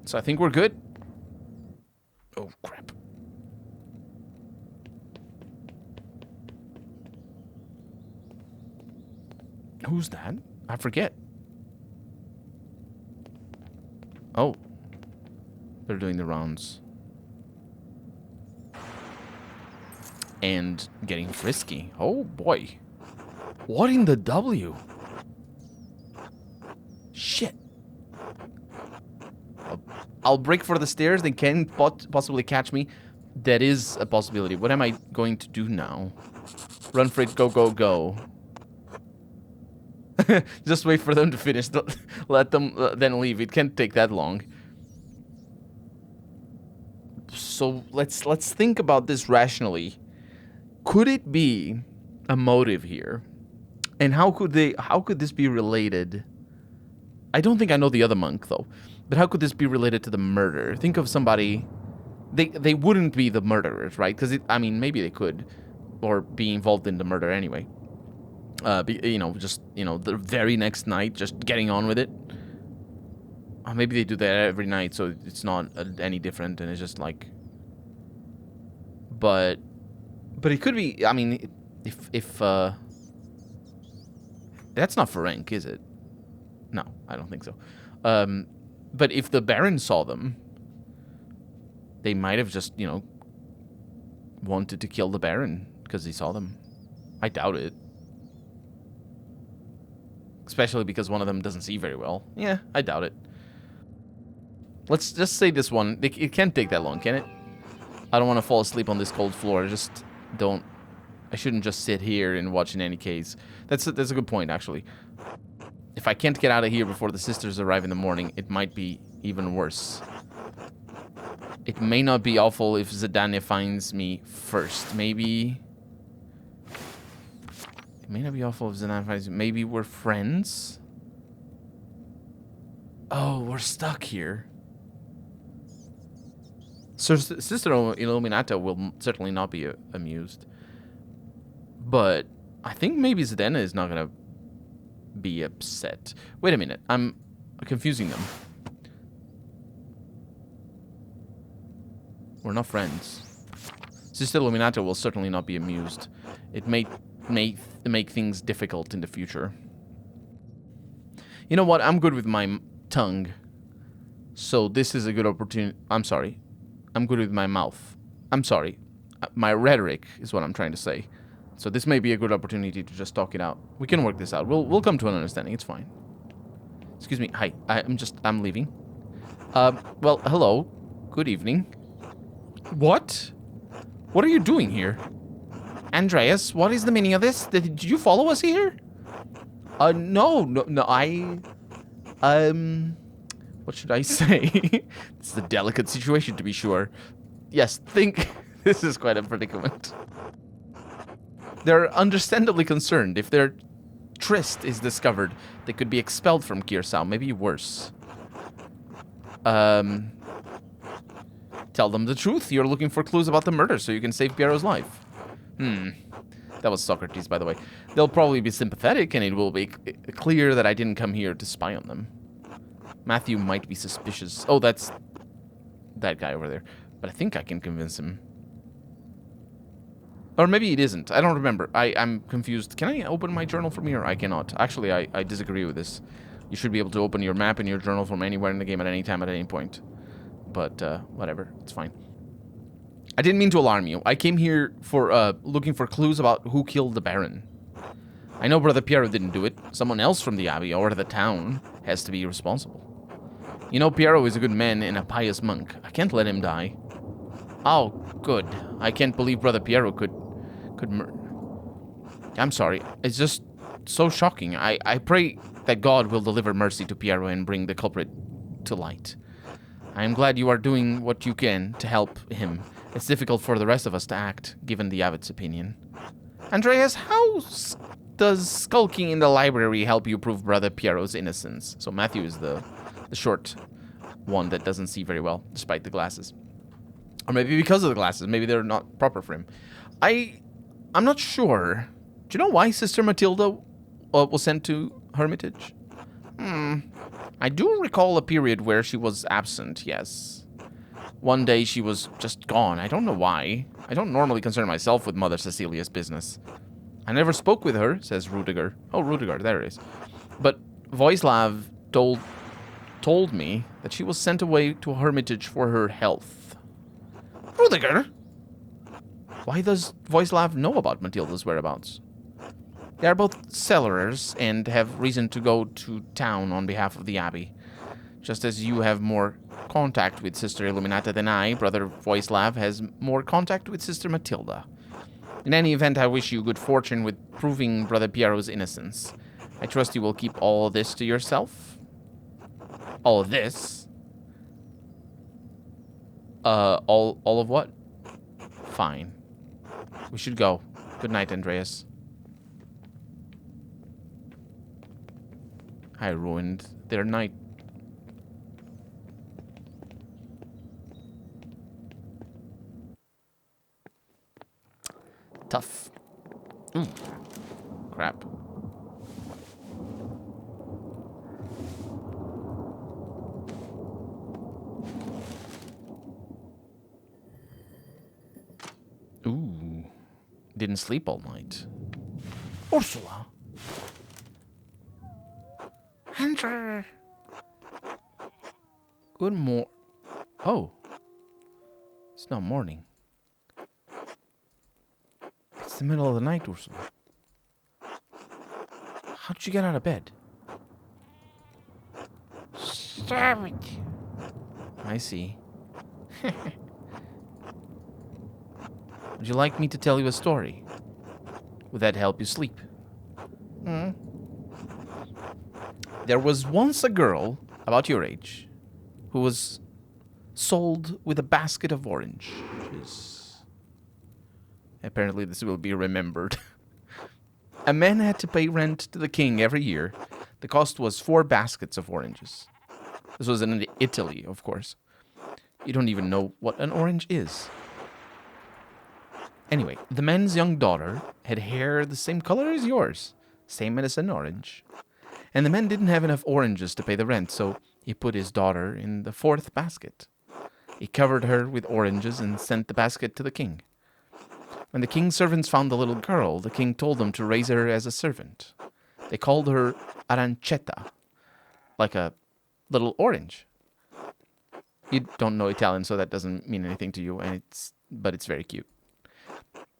So I think we're good. Oh, crap. Who's that? I forget. Oh. They're doing the rounds. And getting frisky. Oh, boy. What in the W? Shit. I'll break for the stairs. They can possibly catch me. That is a possibility. What am I going to do now? Run for it. Go, go, go. Just wait for them to finish. Let them then leave. It can't take that long. So let's think about this rationally. Could it be a motive here? And how could this be related? I don't think I know the other monk though. But how could this be related to the murder? Think of somebody. They wouldn't be the murderers, right? Because I mean, maybe they could, or be involved in the murder anyway. The very next night, just getting on with it. Maybe they do that every night, so it's not any different, and it's just like. But it could be. I mean, if that's not Ferenc, is it? No, I don't think so. But if the Baron saw them, they might have just, wanted to kill the Baron because he saw them. I doubt it. Especially because one of them doesn't see very well. Yeah, I doubt it. Let's just say this one. It can't take that long, can it? I don't want to fall asleep on this cold floor. Just don't. I shouldn't just sit here and watch in any case. That's a good point, actually. If I can't get out of here before the sisters arrive in the morning, it might be even worse. It may not be awful if Zidane finds me first. Maybe... It may not be awful if Zidane finds me. Maybe we're friends? Oh, we're stuck here. So Sister Illuminata will certainly not be amused. But I think maybe Zidane is not going to be upset. Wait a minute. I'm confusing them. We're not friends. Sister Illuminata will certainly not be amused. It may make things difficult in the future. You know what? I'm good with my tongue. So this is a good opportunity. I'm sorry. I'm good with my mouth. I'm sorry. My rhetoric is what I'm trying to say. So this may be a good opportunity to just talk it out. We can work this out. We'll come to an understanding. It's fine. Excuse me. Hi. I'm leaving. Well, hello. Good evening. What? What are you doing here? Andreas, what is the meaning of this? Did you follow us here? No, what should I say? It's a delicate situation, to be sure. Yes, this is quite a predicament. They're understandably concerned. If their tryst is discovered, they could be expelled from Kirsau, maybe worse. Tell them the truth. You're looking for clues about the murder so you can save Piero's life. That was Socrates, by the way. They'll probably be sympathetic, and it will be clear that I didn't come here to spy on them. Matthew might be suspicious. Oh, that's that guy over there. But I think I can convince him. Or maybe it isn't. I don't remember. I'm confused. Can I open my journal from here? I cannot. Actually, I disagree with this. You should be able to open your map and your journal from anywhere in the game at any time, at any point. But, whatever. It's fine. I didn't mean to alarm you. I came here for, looking for clues about who killed the Baron. I know Brother Piero didn't do it. Someone else from the Abbey or the town has to be responsible. You know, Piero is a good man and a pious monk. I can't let him die. Oh, good. I can't believe Brother Piero could I'm sorry. It's just so shocking. I pray that God will deliver mercy to Piero and bring the culprit to light. I am glad you are doing what you can to help him. It's difficult for the rest of us to act, given the abbot's opinion. Andreas, how does skulking in the library help you prove Brother Piero's innocence? So Matthew is the short one that doesn't see very well, despite the glasses. Or maybe because of the glasses. Maybe they're not proper for him. I'm not sure. Do you know why Sister Matilda was sent to Hermitage? I do recall a period where she was absent, yes. One day she was just gone. I don't know why. I don't normally concern myself with Mother Cecilia's business. I never spoke with her, says Rudiger. Oh, Rudiger, there it is. But Voislav told me that she was sent away to a hermitage for her health. Rudiger? Why does Voislav know about Matilda's whereabouts? They are both cellars and have reason to go to town on behalf of the Abbey. Just as you have more contact with Sister Illuminata than I, Brother Voislav has more contact with Sister Matilda. In any event, I wish you good fortune with proving Brother Piero's innocence. I trust you will keep all this to yourself? All of this? All of what? Fine. We should go. Good night, Andreas. I ruined their night. Tough. Crap. Ooh. Didn't sleep all night. Ursula. Enter. Good Oh. It's not morning. It's the middle of the night, Ursula. How did you get out of bed? Stop it. I see. Would you like me to tell you a story? Would that help you sleep? There was once a girl, about your age, who was sold with a basket of oranges. Apparently this will be remembered. A man had to pay rent to the king every year. The cost was 4 baskets of oranges. This was in Italy, of course. You don't even know what an orange is. Anyway, the man's young daughter had hair the same color as yours, same as an orange. And the man didn't have enough oranges to pay the rent, so he put his daughter in the 4th basket. He covered her with oranges and sent the basket to the king. When the king's servants found the little girl, the king told them to raise her as a servant. They called her arancetta, like a little orange. You don't know Italian, so that doesn't mean anything to you, but it's very cute.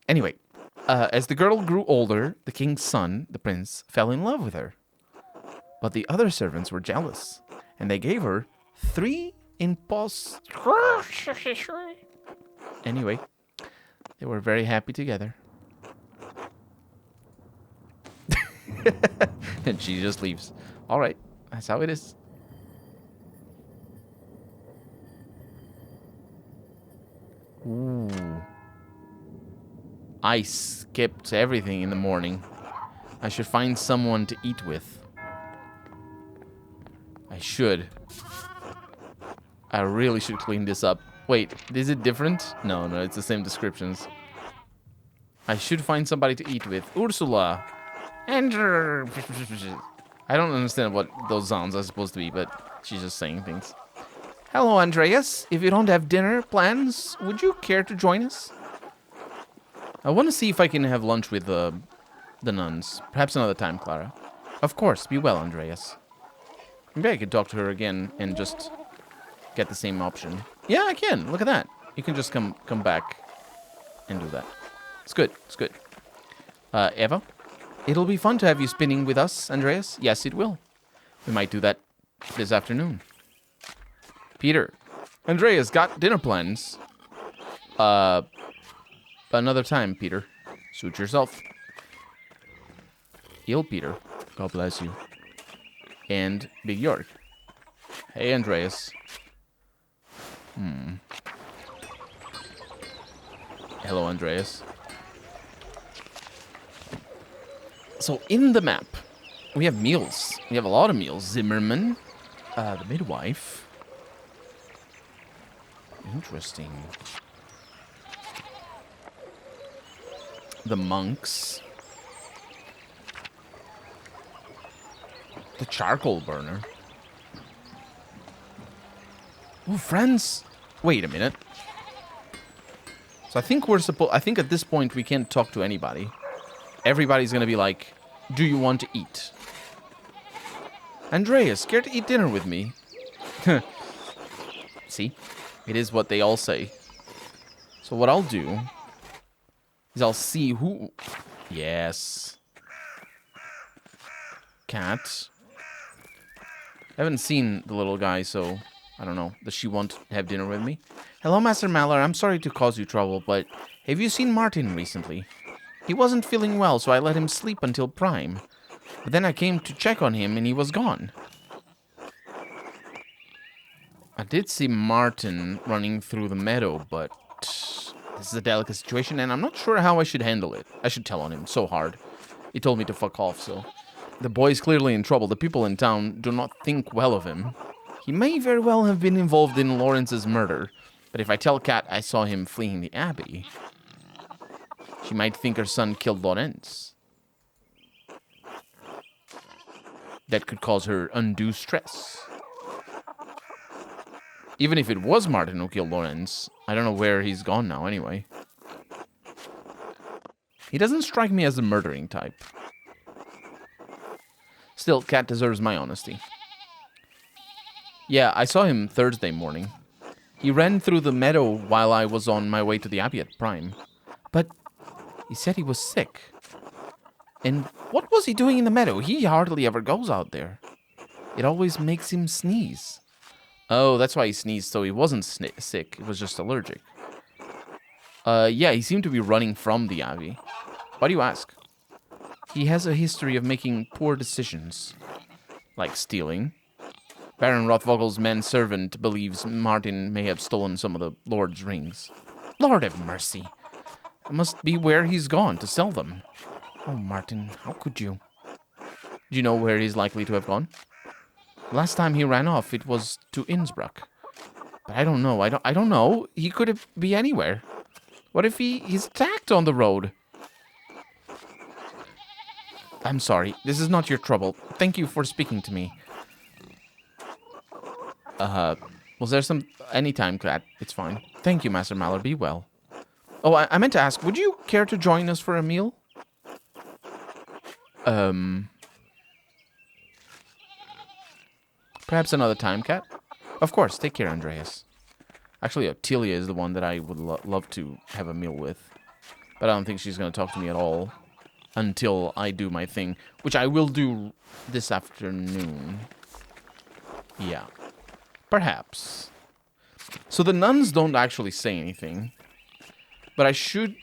Anyway, as the girl grew older, the king's son, the prince, fell in love with her. But the other servants were jealous, and they gave her 3 Anyway, they were very happy together. And she just leaves. All right, that's how it is. Ooh. I skipped everything in the morning. I should find someone to eat with. I should. I really should clean this up. Wait, is it different? No, it's the same descriptions. I should find somebody to eat with. Ursula! Enter! I don't understand what those sounds are supposed to be, but she's just saying things. Hello, Andreas. If you don't have dinner plans, would you care to join us? I want to see if I can have lunch with the nuns. Perhaps another time, Clara. Of course. Be well, Andreas. Maybe I could talk to her again and just get the same option. Yeah, I can. Look at that. You can just come back and do that. It's good. It's good. Eva? It'll be fun to have you spinning with us, Andreas. Yes, it will. We might do that this afternoon. Peter. Andreas got dinner plans. Another time, Peter. Suit yourself. Ill Peter. God bless you. And Big York. Hey, Andreas. Hello, Andreas. So, in the map, we have meals. We have a lot of meals. Zimmerman. The midwife. Interesting. The monks. The charcoal burner. Oh, friends. Wait a minute. So I think I think at this point we can't talk to anybody. Everybody's gonna be like, do you want to eat? Andreas, care to eat dinner with me? See? It is what they all say. So what I'll do is I'll see who... Yes. Cat. I haven't seen the little guy, so I don't know. Does she want to have dinner with me? Hello, Master Mallory. I'm sorry to cause you trouble, but have you seen Martin recently? He wasn't feeling well, so I let him sleep until prime. But then I came to check on him, and he was gone. I did see Martin running through the meadow, but this is a delicate situation, and I'm not sure how I should handle it. I should tell on him so hard. He told me to fuck off, so... The boy's clearly in trouble. The people in town do not think well of him. He may very well have been involved in Lawrence's murder, but if I tell Kat I saw him fleeing the Abbey, she might think her son killed Lawrence. That could cause her undue stress. Even if it was Martin who killed Lawrence, I don't know where he's gone now anyway. He doesn't strike me as the murdering type. Still, Kat deserves my honesty. Yeah, I saw him Thursday morning. He ran through the meadow while I was on my way to the Abbey at prime. But he said he was sick. And what was he doing in the meadow? He hardly ever goes out there. It always makes him sneeze. Oh, that's why he sneezed, so he wasn't sick. He was just allergic. Yeah, he seemed to be running from the Abbey. Why do you ask? He has a history of making poor decisions. Like stealing. Baron Rothvogel's manservant believes Martin may have stolen some of the Lord's rings. Lord have mercy. It must be where he's gone to sell them. Oh, Martin, how could you? Do you know where he's likely to have gone? Last time he ran off, it was to Innsbruck. But I don't know. I don't know. He could be anywhere. What if he's attacked on the road? I'm sorry. This is not your trouble. Thank you for speaking to me. Was there some... Anytime, Cat. It's fine. Thank you, Master Mallory. Be well. Oh, I meant to ask, would you care to join us for a meal? Perhaps another time, Cat? Of course. Take care, Andreas. Actually, Otelia is the one that I would love to have a meal with. But I don't think she's going to talk to me at all. Until I do my thing. Which I will do this afternoon. Yeah. Perhaps. So the nuns don't actually say anything. But I should...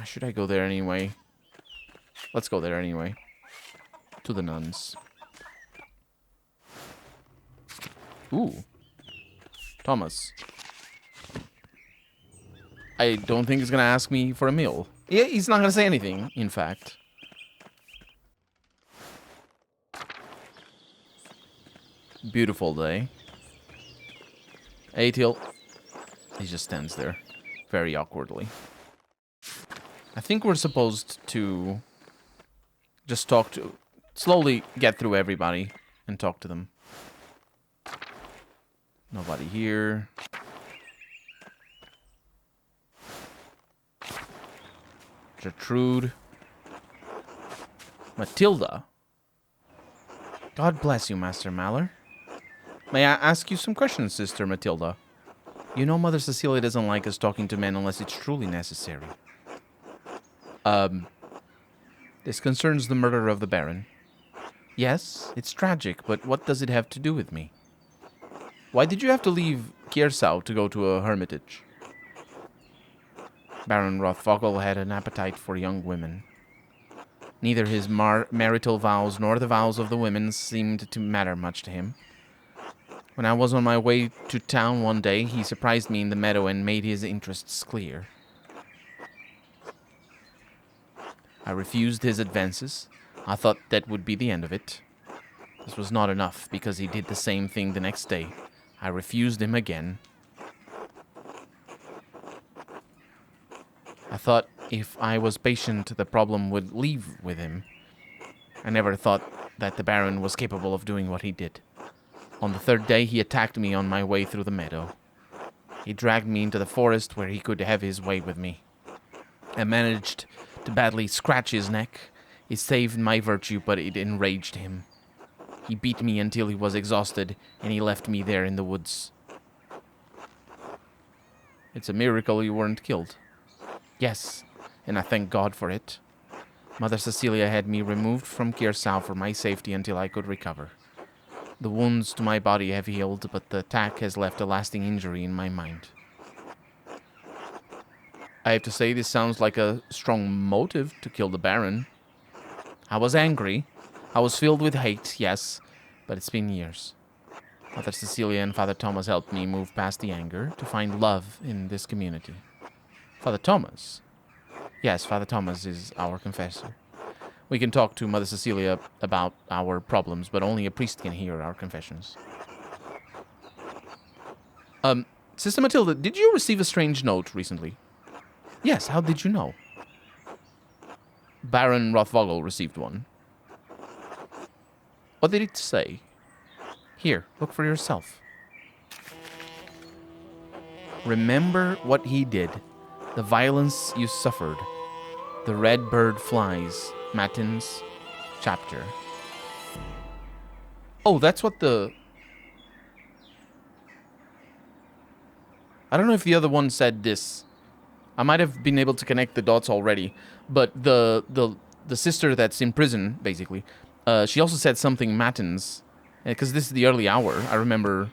should I go there anyway? Let's go there anyway. To the nuns. Ooh. Thomas. I don't think he's going to ask me for a meal. Yeah, he's not going to say anything, in fact. Beautiful day. Hey, Teal. He just stands there. Very awkwardly. I think we're supposed to just talk to... Slowly get through everybody and talk to them. Nobody here. Gertrude. Matilda. God bless you, Master Mallory. May I ask you some questions, Sister Matilda? You know Mother Cecilia doesn't like us talking to men unless it's truly necessary. This concerns the murder of the Baron. Yes, it's tragic, but what does it have to do with me? Why did you have to leave Kiersau to go to a hermitage? Baron Rothvogel had an appetite for young women. Neither his marital vows nor the vows of the women seemed to matter much to him. When I was on my way to town one day, he surprised me in the meadow and made his interests clear. I refused his advances. I thought that would be the end of it. This was not enough, because he did the same thing the next day. I refused him again. I thought if I was patient, the problem would leave with him. I never thought that the Baron was capable of doing what he did. On the third day, he attacked me on my way through the meadow. He dragged me into the forest where he could have his way with me. I managed to badly scratch his neck. It saved my virtue, but it enraged him. He beat me until he was exhausted, and he left me there in the woods. It's a miracle you weren't killed. Yes, and I thank God for it. Mother Cecilia had me removed from Curacao for my safety until I could recover. The wounds to my body have healed, but the attack has left a lasting injury in my mind. I have to say, this sounds like a strong motive to kill the Baron. I was angry. I was filled with hate, yes, but it's been years. Mother Cecilia and Father Thomas helped me move past the anger to find love in this community. Father Thomas? Yes, Father Thomas is our confessor. We can talk to Mother Cecilia about our problems, but only a priest can hear our confessions. Sister Matilda, did you receive a strange note recently? Yes, how did you know? Baron Rothvogel received one. What did it say? Here, look for yourself. Remember what he did, the violence you suffered. The red bird flies, Matins, chapter. Oh, that's what the... I don't know if the other one said this. I might have been able to connect the dots already, but the sister that's in prison, basically, she also said something Matins, because this is the early hour. I remember.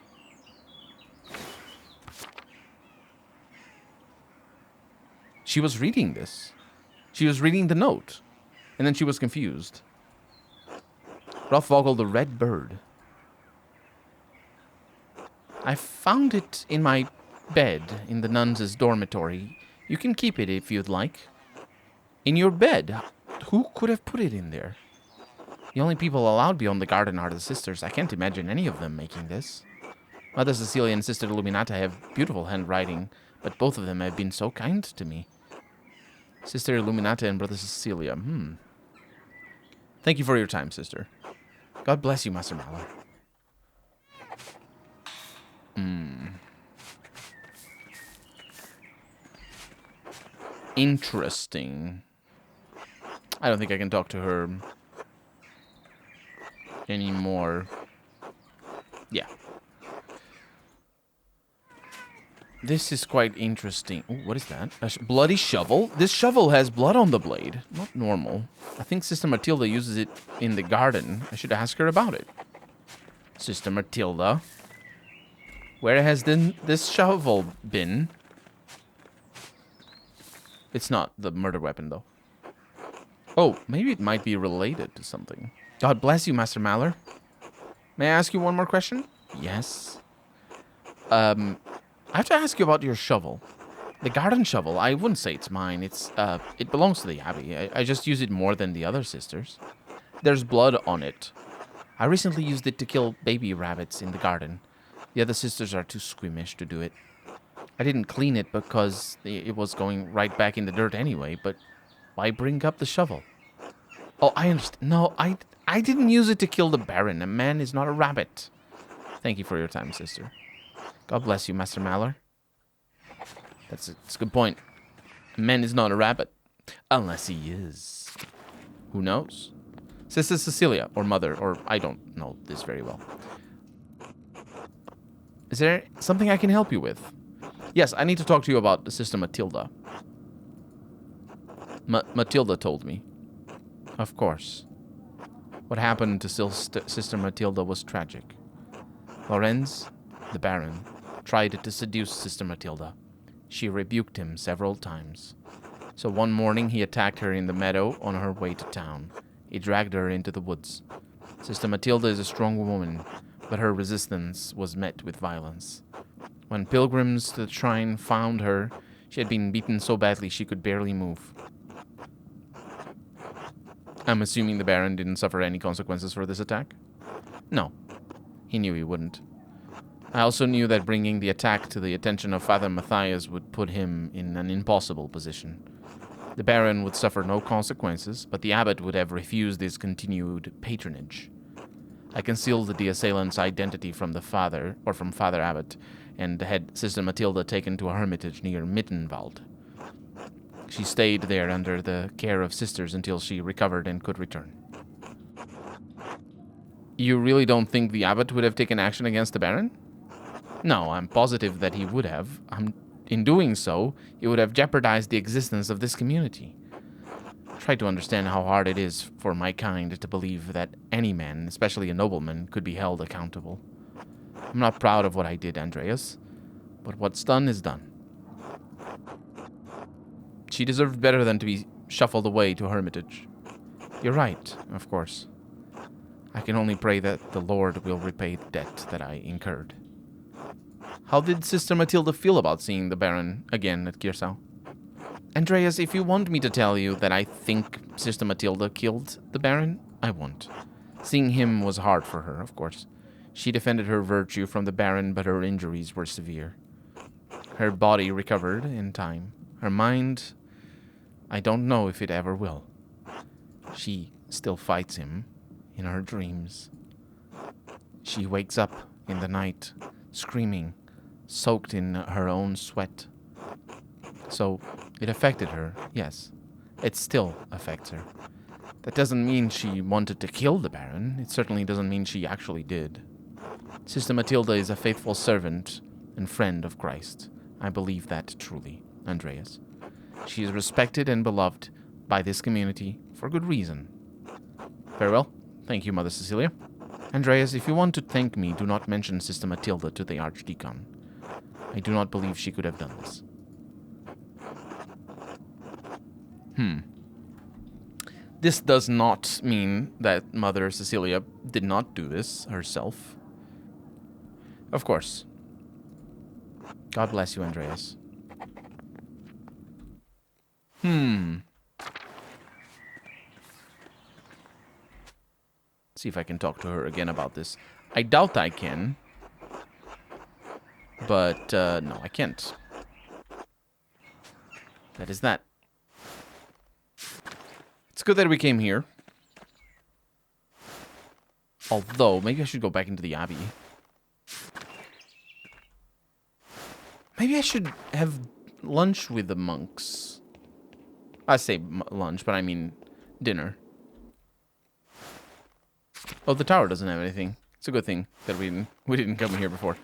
She was reading this. She was reading the note, and then she was confused. Rothvogel the Red Bird. I found it in my bed in the nuns' dormitory. You can keep it if you'd like. In your bed? Who could have put it in there? The only people allowed beyond the garden are the sisters. I can't imagine any of them making this. Mother Cecilia and Sister Illuminata have beautiful handwriting, but both of them have been so kind to me. Sister Illuminata and Brother Cecilia, Thank you for your time, sister. God bless you, Master Mallow. Interesting. I don't think I can talk to her anymore. Yeah. This is quite interesting. Ooh, what is that? A bloody shovel? This shovel has blood on the blade. Not normal. I think Sister Matilda uses it in the garden. I should ask her about it. Sister Matilda. Where has this shovel been? It's not the murder weapon, though. Oh, maybe it might be related to something. God bless you, Master Maller. May I ask you one more question? Yes. I have to ask you about your shovel. The garden shovel, I wouldn't say it's mine. It belongs to the Abbey. I just use it more than the other sisters. There's blood on it. I recently used it to kill baby rabbits in the garden. The other sisters are too squeamish to do it. I didn't clean it because it was going right back in the dirt anyway, but why bring up the shovel? Oh, I understand. No, I didn't use it to kill the Baron. A man is not a rabbit. Thank you for your time, sister. God bless you, Master Maller. That's a good point. A man is not a rabbit. Unless he is. Who knows? Sister Cecilia, or Mother, or I don't know this very well. Is there something I can help you with? Yes, I need to talk to you about Sister Matilda. Matilda told me. Of course. What happened to Sister Matilda was tragic. Lorenz, the Baron, tried to seduce Sister Matilda. She rebuked him several times. So one morning he attacked her in the meadow on her way to town. He dragged her into the woods. Sister Matilda is a strong woman, but her resistance was met with violence. When pilgrims to the shrine found her, she had been beaten so badly she could barely move. I'm assuming the Baron didn't suffer any consequences for this attack? No. He knew he wouldn't. I also knew that bringing the attack to the attention of Father Matthias would put him in an impossible position. The Baron would suffer no consequences, but the abbot would have refused his continued patronage. I concealed the assailant's identity from the father, or from Father Abbot, and had Sister Matilda taken to a hermitage near Mittenwald. She stayed there under the care of sisters until she recovered and could return. You really don't think the abbot would have taken action against the Baron? No, I'm positive that he would have. In doing so, he would have jeopardized the existence of this community. Try to understand how hard it is for my kind to believe that any man, especially a nobleman, could be held accountable. I'm not proud of what I did, Andreas, but what's done is done. She deserved better than to be shuffled away to a hermitage. You're right, of course. I can only pray that the Lord will repay the debt that I incurred. How did Sister Matilda feel about seeing the Baron again at Kirsau? Andreas, if you want me to tell you that I think Sister Matilda killed the Baron, I won't. Seeing him was hard for her, of course. She defended her virtue from the Baron, but her injuries were severe. Her body recovered in time. Her mind, I don't know if it ever will. She still fights him in her dreams. She wakes up in the night, screaming, soaked in her own sweat. So, it affected her, yes. It still affects her. That doesn't mean she wanted to kill the Baron. It certainly doesn't mean she actually did. Sister Matilda is a faithful servant and friend of Christ. I believe that truly, Andreas. She is respected and beloved by this community for good reason. Very well. Thank you, Mother Cecilia. Andreas, if you want to thank me, do not mention Sister Matilda to the Archdeacon. I do not believe she could have done this. This does not mean that Mother Cecilia did not do this herself. Of course. God bless you, Andreas. See if I can talk to her again about this. I doubt I can. But, no, I can't. That is that. It's good that we came here. Although, maybe I should go back into the Abbey. Maybe I should have lunch with the monks. I say lunch, but I mean dinner. Oh, the tower doesn't have anything. It's a good thing that we didn't come here before.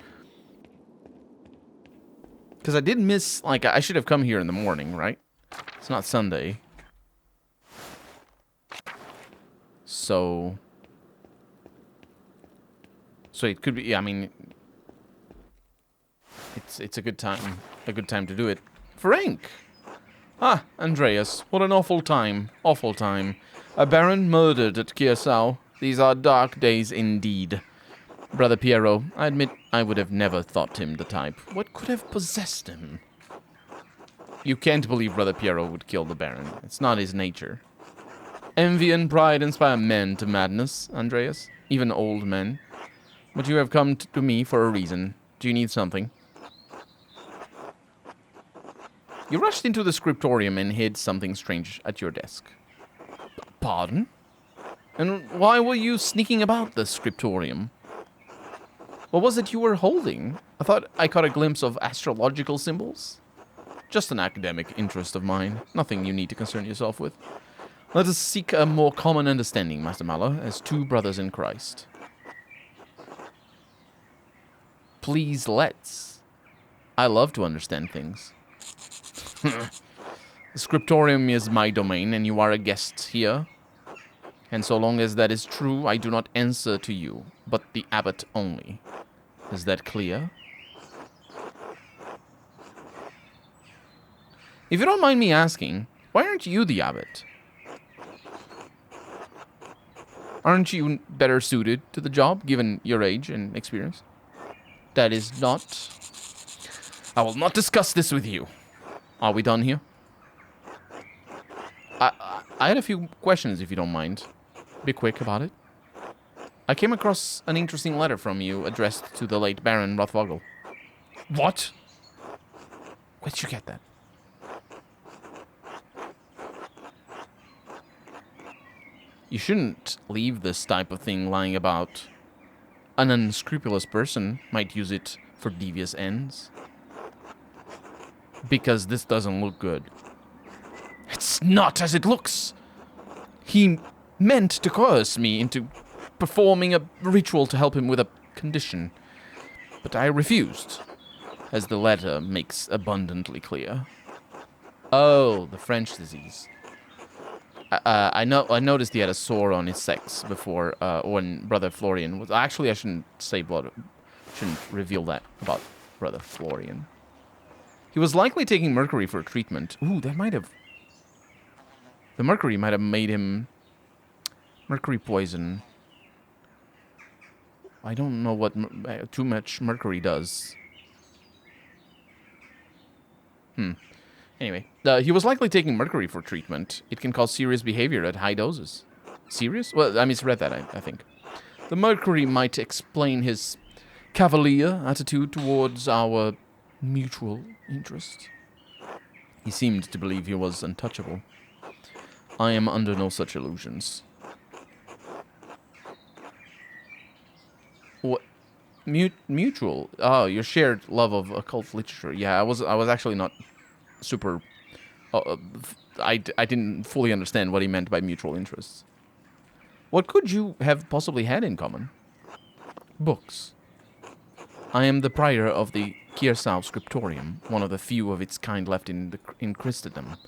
Because I did miss, like, I should have come here in the morning, right? It's not Sunday. So it could be, yeah, I mean, it's a good time to do it. Frank! Ah, Andreas, what an awful time. A baron murdered at Kirsau. These are dark days indeed. Brother Piero, I admit I would have never thought him the type. What could have possessed him? You can't believe Brother Piero would kill the Baron. It's not his nature. Envy and pride inspire men to madness, Andreas. Even old men. But you have come to me for a reason. Do you need something? You rushed into the scriptorium and hid something strange at your desk. Pardon? And why were you sneaking about the scriptorium? What was it you were holding? I thought I caught a glimpse of astrological symbols. Just an academic interest of mine. Nothing you need to concern yourself with. Let us seek a more common understanding, Master Malo, as two brothers in Christ. Please, let's. I love to understand things. The scriptorium is my domain, and you are a guest here. And so long as that is true, I do not answer to you, but the abbot only. Is that clear? If you don't mind me asking, why aren't you the abbot? Aren't you better suited to the job, given your age and experience? That is not... I will not discuss this with you. Are we done here? I had a few questions, if you don't mind. Be quick about it. I came across an interesting letter from you addressed to the late Baron Rothvogel. What? Where'd you get that? You shouldn't leave this type of thing lying about. An unscrupulous person might use it for devious ends. Because this doesn't look good. It's not as it looks. He meant to coerce me into performing a ritual to help him with a condition. But I refused, as the letter makes abundantly clear. Oh, the French disease. I noticed he had a sore on his sex before, when Brother Florian was... Actually, I shouldn't reveal that about Brother Florian. He was likely taking mercury for treatment. Ooh, that might have... The mercury might have made him... Mercury poison. I don't know what too much mercury does. Anyway, he was likely taking mercury for treatment. It can cause serious behavior at high doses. Serious? Well, I misread that, I think. The mercury might explain his cavalier attitude towards our mutual interest. He seemed to believe he was untouchable. I am under no such illusions. What? Mutual? Oh, your shared love of occult literature. Yeah, I was actually not super... I didn't fully understand what he meant by mutual interests. What could you have possibly had in common? Books. I am the prior of the Kiersau Scriptorium, one of the few of its kind left in Christendom.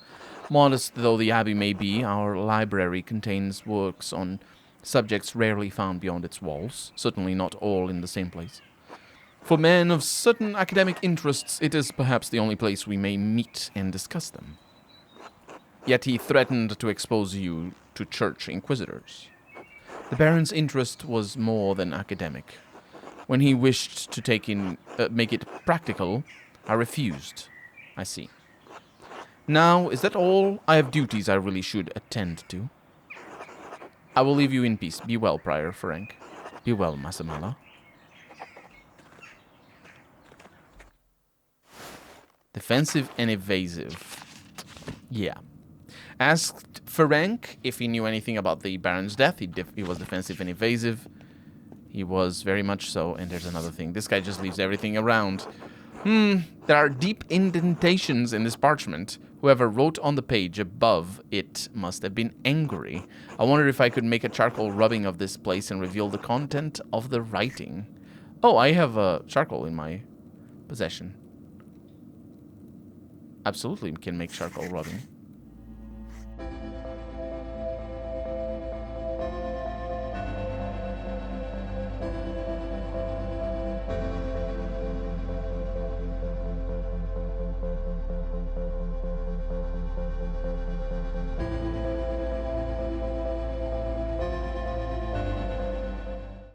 Modest though the abbey may be, our library contains works on subjects rarely found beyond its walls, certainly not all in the same place. For men of certain academic interests, it is perhaps the only place we may meet and discuss them. Yet he threatened to expose you to church inquisitors. The Baron's interest was more than academic. When he wished to make it practical, I refused. I see. Now, is that all? I have duties I really should attend to. I will leave you in peace. Be well, Prior Frank. Be well, Masamala. Defensive and evasive. Yeah. Asked Ferenc if he knew anything about the Baron's death. He was defensive and evasive. He was very much so. And there's another thing. This guy just leaves everything around. There are deep indentations in this parchment. Whoever wrote on the page above it must have been angry. I wonder if I could make a charcoal rubbing of this place and reveal the content of the writing. Oh, I have charcoal in my possession. Absolutely can make charcoal rubbing.